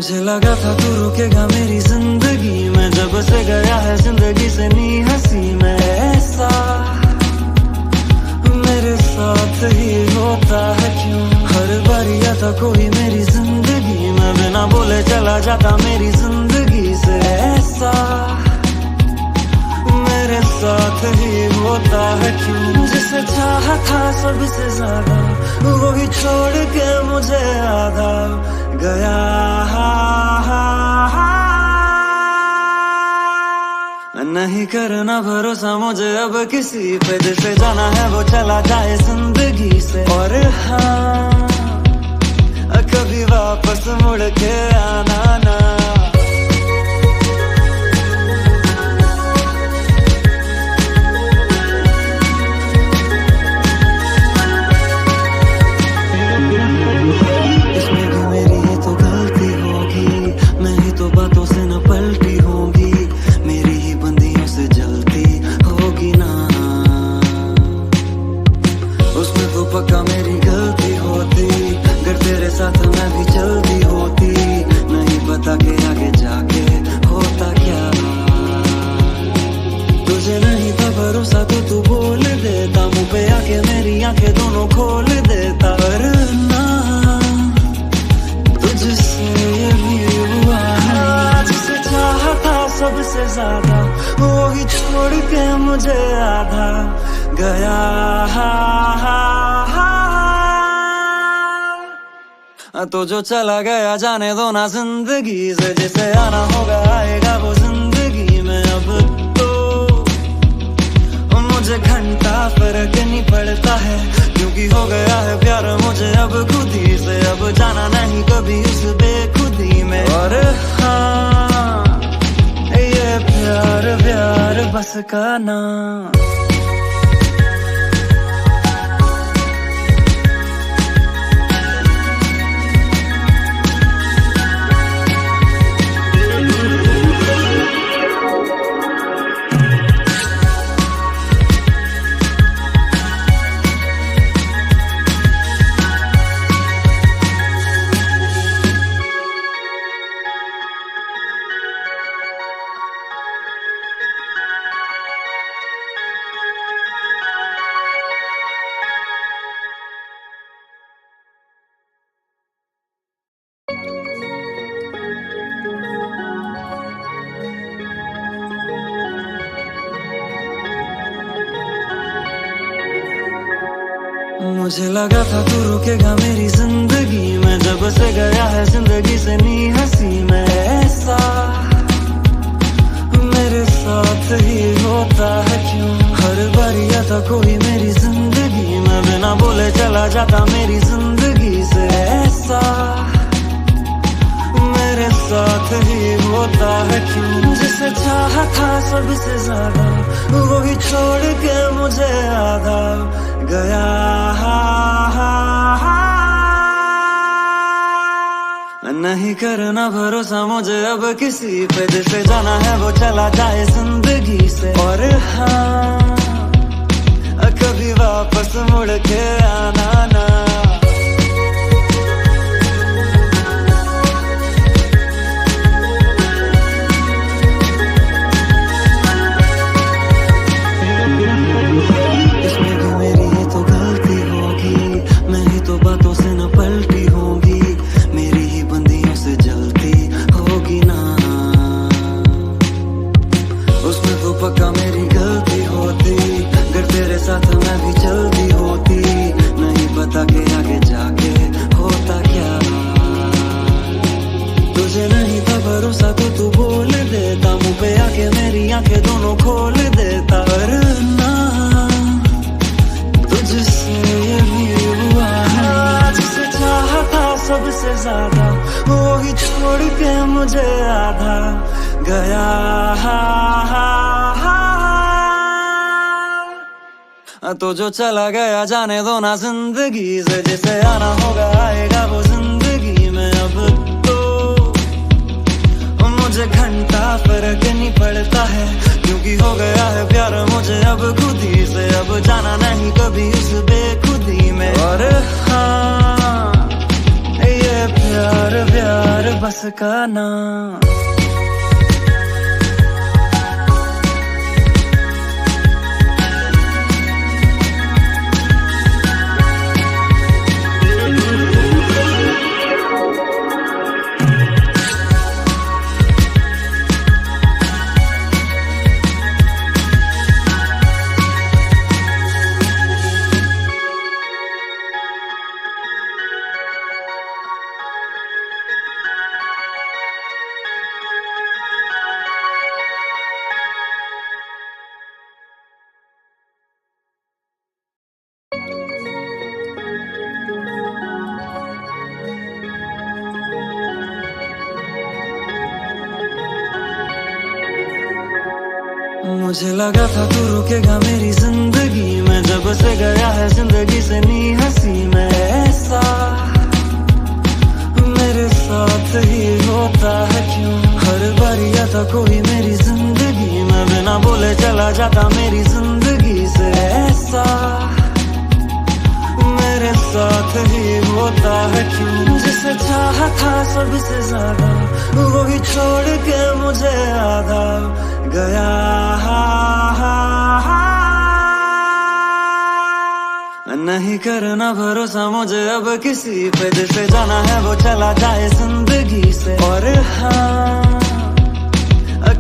मुझे लगा था तू रुकेगा मेरी जिंदगी में, जब से गया है जिंदगी से नी हंसी में। ऐसा मेरे साथ ही होता है क्यों, हर बारी आता कोई मेरी जिंदगी में, बिना बोले चला जाता मेरी जिंदगी से। ऐसा मेरे साथ ही होता है क्यों, जिसे चाहा था सबसे ज्यादा वो ही छोड़ के मुझे आधा गया। नहीं करना भरोसा मुझे अब किसी पे, जिसे जाना है वो चला जाए जिंदगी से। और हाँ, कभी वापस मुड़ के आना ना। इसमें भी मेरी ही तो गलती होगी, मैं ही तो बातों से न पलटी होगी, मेरी ही बंदियों से जलती होगी ना। उसमें तो पक्का मेरी गलती होती, अगर तेरे साथ मैं भी चलती होती। नहीं पता कि आगे जाके होता क्या, तुझे नहीं था भरोसा तो तू बोल देता, मुंह पे आके मेरी आंखें दोनों खोल देता। वरना तुझसे ये भी हुआ है, जिसे चाहा था सबसे ज्यादा वो ही छोड़ के मुझे आधा गया। तो जो चला गया जाने दो ना जिंदगी से, जिसे आना होगा आएगा वो जिंदगी में। अब तो मुझे घंटा फर्क नहीं पड़ता है, क्योंकि हो गया है प्यार मुझे अब खुद ही से। अब जाना नहीं कभी उस बेखुदी में। और हाँ, ये प्यार प्यार बस का नाम। मुझे लगा था तू रुकेगा मेरी जिंदगी में, जब से गया है जिंदगी से नी हंसी में। ऐसा मेरे साथ ही होता है क्यों, हर बारी आता कोई मेरी जिंदगी में, बिना बोले चला जाता मेरी जिंदगी से। ऐसा मेरे साथ ही होता है क्यों, जिसे चाहा था सबसे ज्यादा वो ही छोड़ के मुझे आधा गया। नहीं करना भरोसा मुझे अब किसी पे, जिसे जाना है वो चला जाए जिंदगी से। और हाँ, कभी वापस मुड़ के आना ना। इसमें भी मेरी ही तो गलती होगी, मैं ही तो बातों से न पलटी होगी, मेरी ही बंदियों से जलती होगी ना। उसमें तो पक्का मेरी गलती होती, अगर तेरे साथ मैं भी चलती होती। नहीं पता कि आगे जाके होता क्या, तुझे नहीं था भरोसा तो तू बोल देता, मुंह पे आके मेरी आंखें दोनों खोल देता। वरना तुझसे ये भी हुआ है, जिसे चाहा था सबसे ज्यादा वो ही छोड़ के मुझे आधा गया। तो जो चला गया जाने दो ना जिंदगी से, जिसे आना होगा आएगा वो जिंदगी में। अब तो मुझे घंटा फर्क नहीं पड़ता है, क्योंकि हो गया है प्यार मुझे अब खुद ही से। अब जाना नहीं कभी उस बेखुदी में। और हाँ, ये प्यार प्यार बस का ना। मुझे लगा था तू रुकेगा मेरी जिंदगी में, जब से गया है जिंदगी से नी हंसी में। ऐसा मेरे साथ ही होता है क्यों, हर बारी आता कोई मेरी जिंदगी में, बिना बोले चला जाता मेरी जिंदगी से। ऐसा मेरे साथ ही होता है क्यों, जिसे चाहा था सबसे ज्यादा वही छोड़ के मुझे आधा गया। नहीं करना भरोसा मुझे अब किसी पे, जिसे जाना है वो चला जाए जिंदगी से। और हाँ,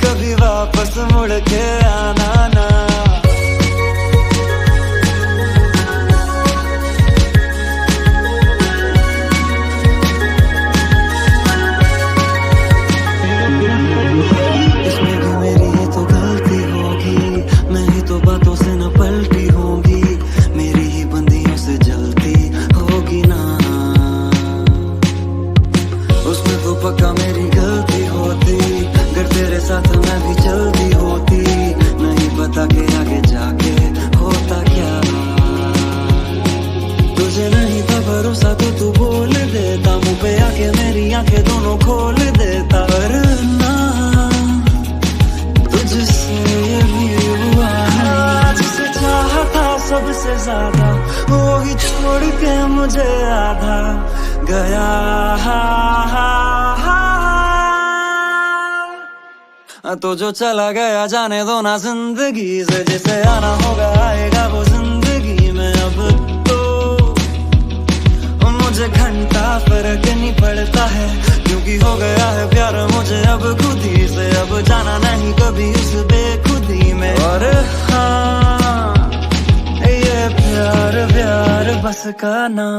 कभी वापस मुड़ के आना ना। इसमें भी मेरी ही तो गलती होगी, मैं ही तो बातों से न पलटी होगी, मेरी ही बंदियों से जलती होगी ना। उसमें तो पक्का मेरी गलती होती, अगर तेरे साथ मैं भी चलती होती। नहीं पता के आगे जाके होता क्या, तुझे नहीं था भरोसा तो तू बोल देता, मुंह पे आके मेरी आंखें दोनों खोल देता। वरना तुझसे ये भी हुआ, जिसे चाहा था सबसे ज्यादा वही छोड़ के मुझे आधा गया। तो जो चला गया जाने दो ना जिंदगी से, जिसे आना होगा आएगा वो जिंदगी में। अब तो मुझे घंटा फर्क नहीं पड़ता है, क्योंकि हो गया है प्यार मुझे अब खुद ही से। अब जाना नहीं कभी उस बेखुदी में। और हाँ, ये प्यार प्यार बस का ना।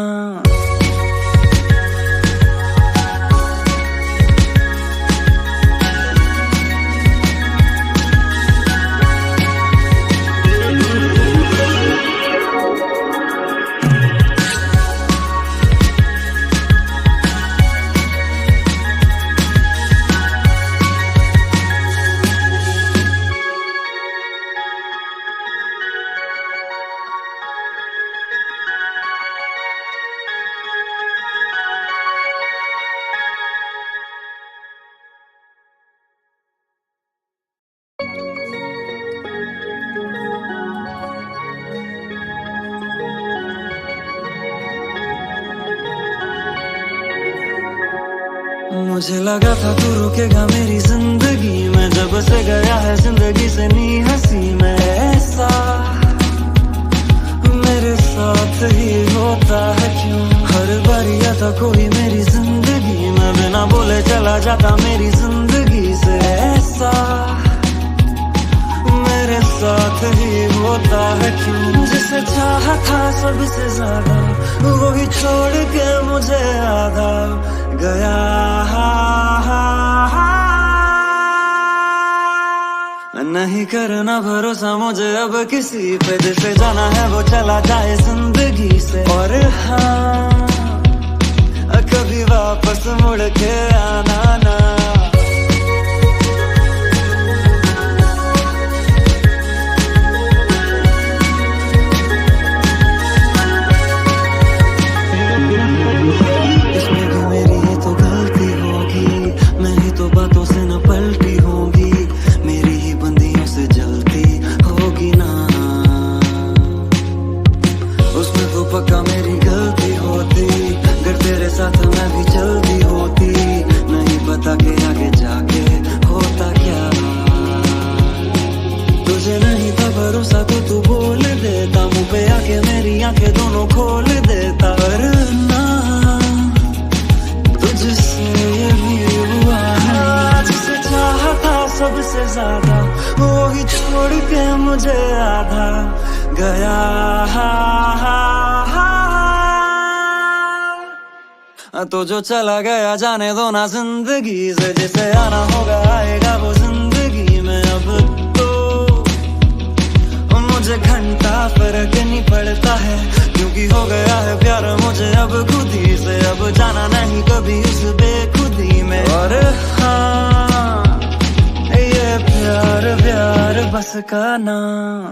मुझे लगा था तू रुकेगा मेरी जिंदगी में, जब से गया है जिंदगी से नी हंसी में। ऐसा मेरे साथ ही होता है क्यों, हर बारी आता कोई मेरी जिंदगी में, बिना बोले चला जाता मेरी जिंदगी से। ऐसा मेरे साथ ही होता है क्यों, जिसे चाहा था सबसे ज्यादा वही छोड़ के मुझे आधा गया। नहीं करना भरोसा मुझे अब किसी पे, जिसे जाना है वो चला जाए जिंदगी से। और हाँ, कभी वापस मुड़ के आना ना। इसमें भी मेरी ही तो गलती होगी, मैं ही तो बातों से न पलटी होगी, मेरी ही बंदियों से जलती होगी ना। उसमें तो पक्का मेरी गलती होती, अगर तेरे साथ मैं भी चलती होती। नहीं पता भरोसा तो तू बोल देता, मुंह पे आके मेरी आंखें दोनों खोल देता। वरना तुझसे ये भी हुआ है, जिसे चाहा था सबसे ज्यादा वो ही छोड़ के मुझे आधा गया। तो जो चला गया जाने दो ना जिंदगी से, जिसे आना होगा आएगा वो जिंदगी में। अब तो मुझे घंटा फर्क नहीं पड़ता है, क्योंकि हो गया है प्यार मुझे अब खुद ही से। अब जाना नहीं कभी उस बेखुदी में। और हाँ, ये प्यार प्यार बस का नाम।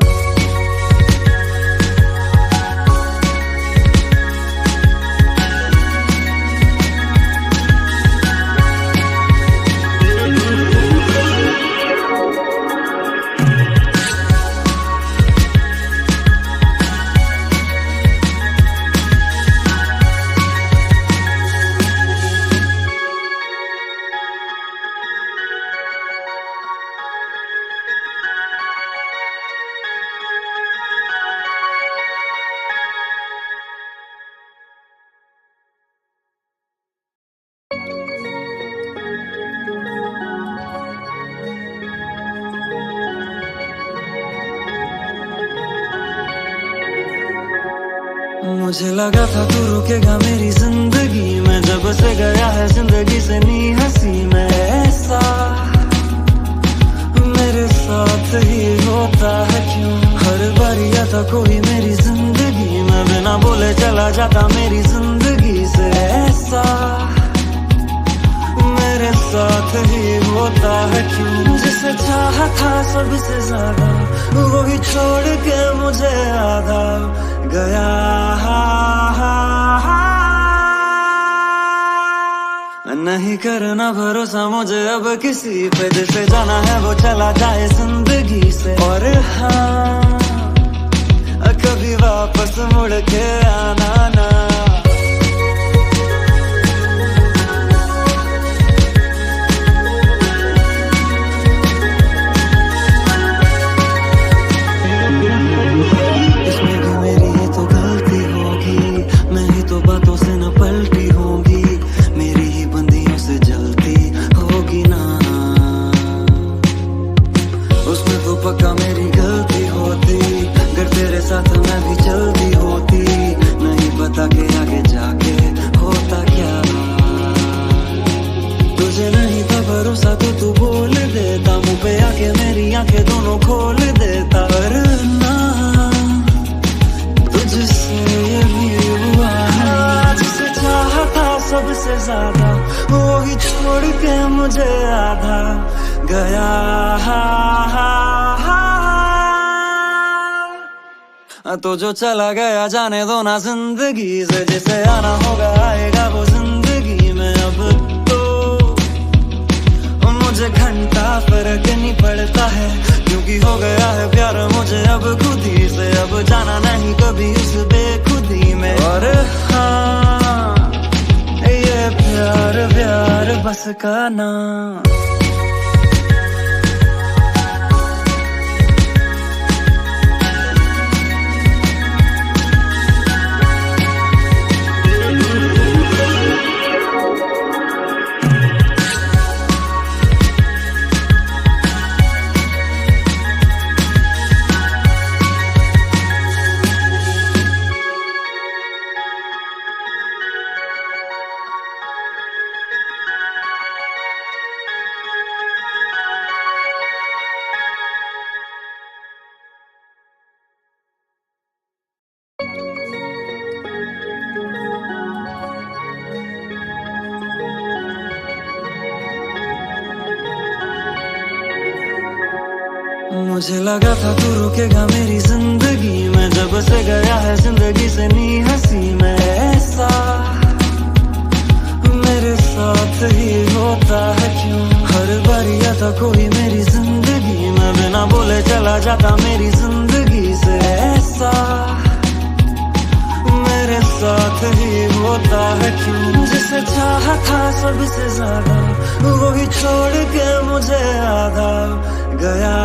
मुझे लगा था तू रुकेगा मेरी जिंदगी में, जब से गया है जिंदगी से नी हंसी में। ऐसा मेरे साथ ही होता है क्यों, हर बार आता कोई मेरी जिंदगी में, बिना बोले चला जाता मेरी जिंदगी से। ऐसा मेरे साथ ही होता है क्यों, जिसे चाहा था सबसे ज्यादा वो ही छोड़ के मुझे आधा गया। नहीं करना भरोसा मुझे अब किसी पे, जिसे जाना है वो चला जाए जिंदगी से। और हाँ, कभी वापस मुड़ के आना ना। इसमें भी मेरी ही तो गलती होगी, मैं ही तो बातों से न पलटी होगी, मेरी ही बंदियों से जलती होगी ना। उसमें तो पक्का मेरी गलती होती, अगर तेरे साथ मैं भी चलती होती। नहीं पता के आगे जाके होता क्या, तुझे नहीं था भरोसा तो तू बोल देता, मुंह पे आके मेरी आंखें दोनों खोल देता। वरना तुझसे ये भी हुआ है, जिसे चाहा था सबसे ज्यादा वो ही छोड़ के मुझे आधा गया। तो जो चला गया जाने दो ना जिंदगी से, जिसे आना होगा आएगा वो जिंदगी में। अब तो मुझे घंटा फर्क नहीं पड़ता है, क्योंकि हो गया है प्यार मुझे अब खुद ही से। अब जाना नहीं कभी उस बेखुदी में। और हाँ, ये प्यार प्यार बस का नाम। मुझे लगा था तू रुकेगा मेरी जिंदगी में, जब से गया है जिंदगी से नी हंसी में। ऐसा मेरे साथ ही होता है क्यों, हर बार आता कोई मेरी जिंदगी में, बिना बोले चला जाता मेरी जिंदगी से। ऐसा मेरे साथ ही होता है क्यों, जिसे चाहा था सबसे ज्यादा वो ही छोड़ के मुझे आधा गया।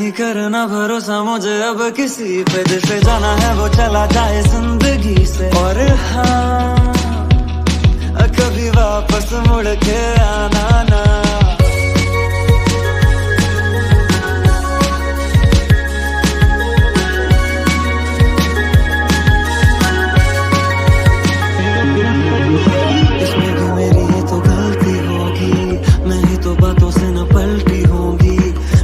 नहीं करना भरोसा मुझे अब किसी पे, जिसे जाना है वो चला जाए जिंदगी से। और हाँ, कभी वापस मुड़ के आना ना। इसमें भी मेरी ही तो गलती होगी, मैं ही तो बातों से न पलटी होगी,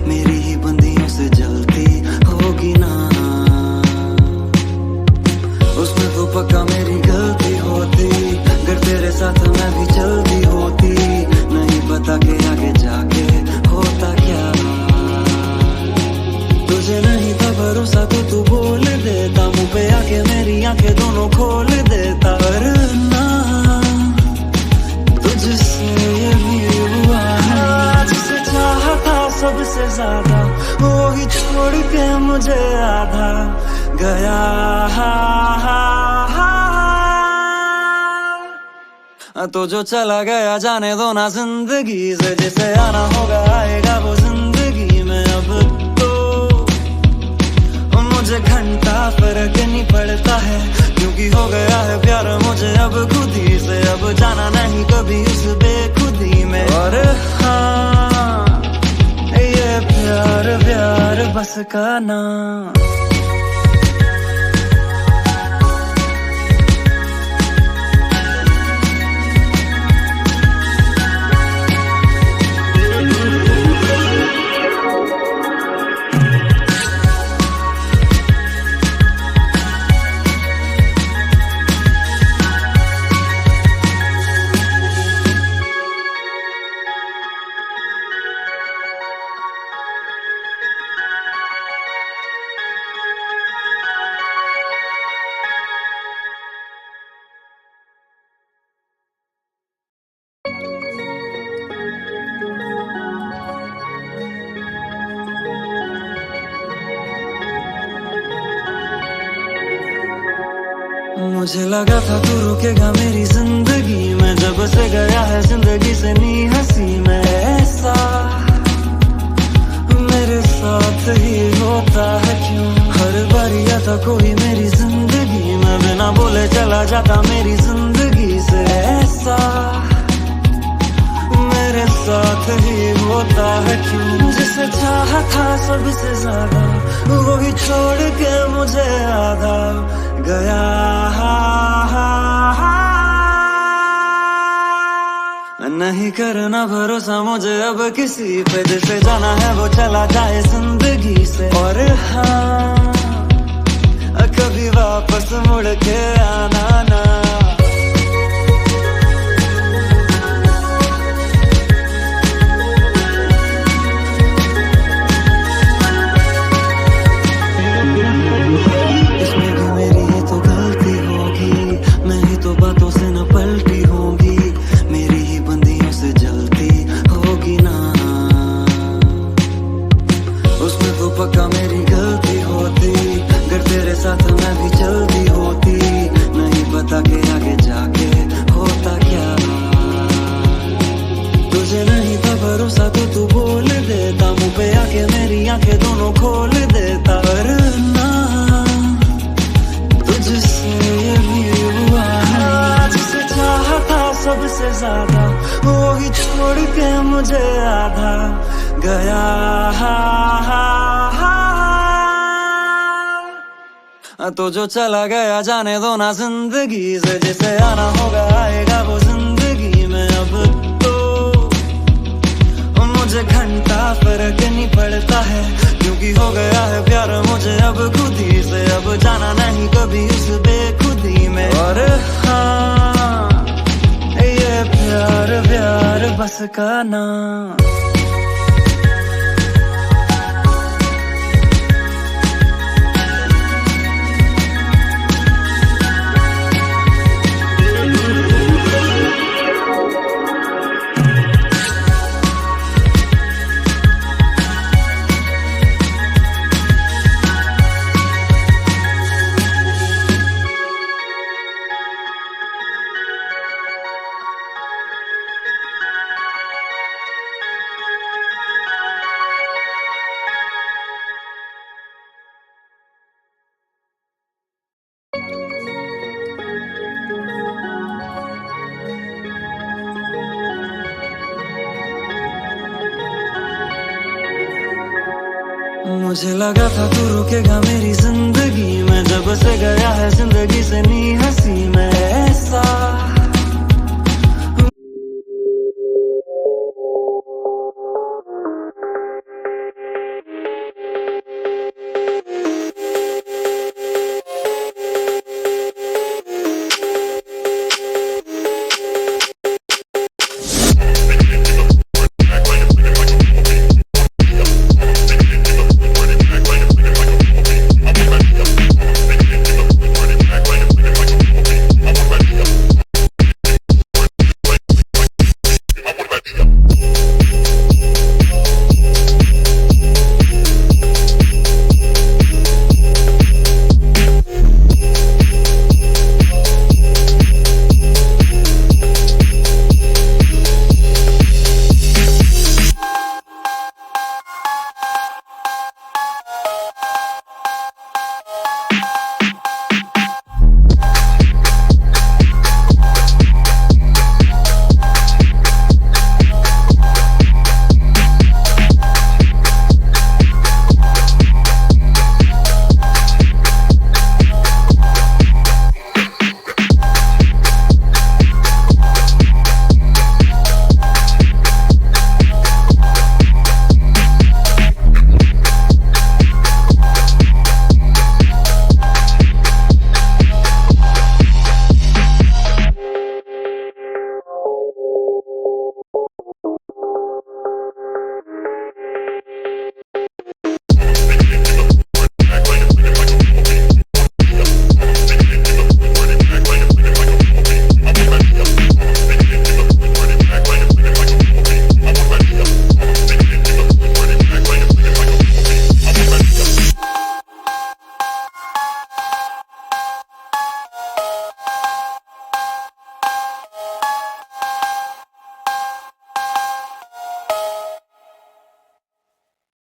मेरी ही बंदियों से जलती होगी ना। उसमें तो पक्का मेरी गलती होती, अगर तेरे साथ मैं भी चलती होती, नहीं पता के आगे जाके होता क्या। तुझे नहीं था भरोसा तो तू बोल देता, मुंह पे आके मेरी आंखें दोनों खोल देता। वरना तुझसे ये भी हुआ है, जिसे चाहा था सबसे ज्यादा वो ही छोड़ के मुझे आधा गया। तो जो चला गया जाने दो ना जिंदगी से, जिसे आना होगा आएगा वो जिंदगी में। अब तो मुझे घंटा फर्क नहीं पड़ता है, क्योंकि हो गया है प्यार मुझे अब खुद ही से। अब जाना नहीं कभी उस बेखुदी में। और हाँ, ये प्यार प्यार बस का नाम। मुझे लगा था तू रुकेगा मेरी जिंदगी में, जब से गया है जिंदगी से नी हंसी में। ऐसा मेरे साथ ही होता है क्यों, हर बार आता कोई मेरी जिंदगी में, बिना बोले चला जाता मेरी जिंदगी से। ऐसा मेरे साथ ही होता है क्यों, जिसे चाहा था सबसे ज्यादा वो ही छोड़ के मुझे आधा गया। नहीं करना भरोसा मुझे अब किसी पे, जिसे जाना है वो चला जाए जिंदगी से। और हाँ, कभी वापस मुड़ के आना ना। इसमें भी मेरी ही तो गलती होगी, मैं ही तो बातों से न पलटी होगी, मेरी ही बंदियों से जलती होगी ना। उसमें तो पक्का मेरी गलती होती, अगर तेरे साथ मैं भी चलती होती, नहीं पता के आगे जाके होता क्या। तुझे नहीं था भरोसा तो तू बोल देता, मुंह पे आके मेरी आंखें दोनों खोल देता। वरना तुझसे ये भी हुआ है, जिसे चाहा था सबसे ज्यादा वो ही छोड़ के मुझे आधा गया। तो जो चला गया जाने दो ना जिंदगी से, जिसे आना होगा आएगा वो जिंदगी में। अब तो मुझे घंटा फर्क नहीं पड़ता है, क्योंकि हो गया है प्यार मुझे अब खुद ही से। अब जाना नहीं कभी उस बेखुदी में। और हाँ, ये प्यार प्यार बस का नाम। मुझे लगा था तू रुकेगा मेरी जिंदगी में, जब से गया है जिंदगी से नी हंसी में ऐसा